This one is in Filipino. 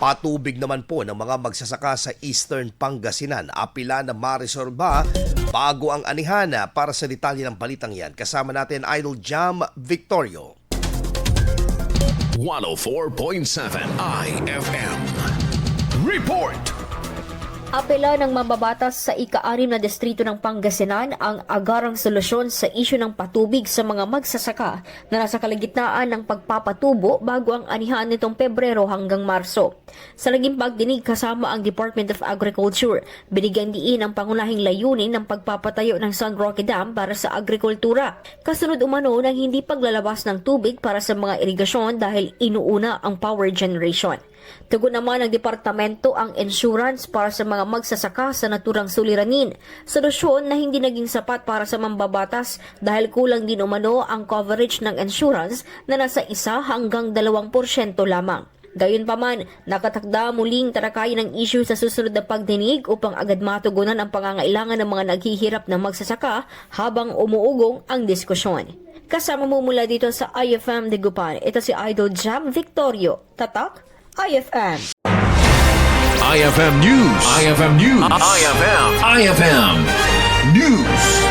Patubig naman po ng mga magsasaka sa Eastern Pangasinan. Apila na marisorba bago ang anihan. Para sa detalye ng balitang yan, kasama natin Idol Jam Victorio. 104.7 IFM. Report! Apela ng mambabatas sa ika-6 na distrito ng Pangasinan ang agarang solusyon sa isyu ng patubig sa mga magsasaka na nasa kalagitnaan ng pagpapatubo bago ang anihan nitong Pebrero hanggang Marso. Sa naging pagdinig kasama ang Department of Agriculture, binigyan diin ang pangunahing layunin ng pagpapatayo ng San Roque Dam para sa agrikultura. Kasunod umano ng hindi paglalabas ng tubig para sa mga irigasyon dahil inuuna ang power generation. Tugon naman ng departamento ang insurance para sa mga magsasaka sa naturang suliranin. Solusyon na hindi naging sapat para sa mambabatas dahil kulang din umano ang coverage ng insurance na nasa 1 hanggang 2% lamang. Gayunpaman, nakatakda muling talakayin ang issue sa susunod na pagdinig upang agad matugunan ang pangangailangan ng mga naghihirap na magsasaka habang umuugong ang diskusyon. Kasama mo mula dito sa IFM Dagupan, ito si Idol Jam Victorio. Tatak IFM. IFM News. IFM News. IFM News.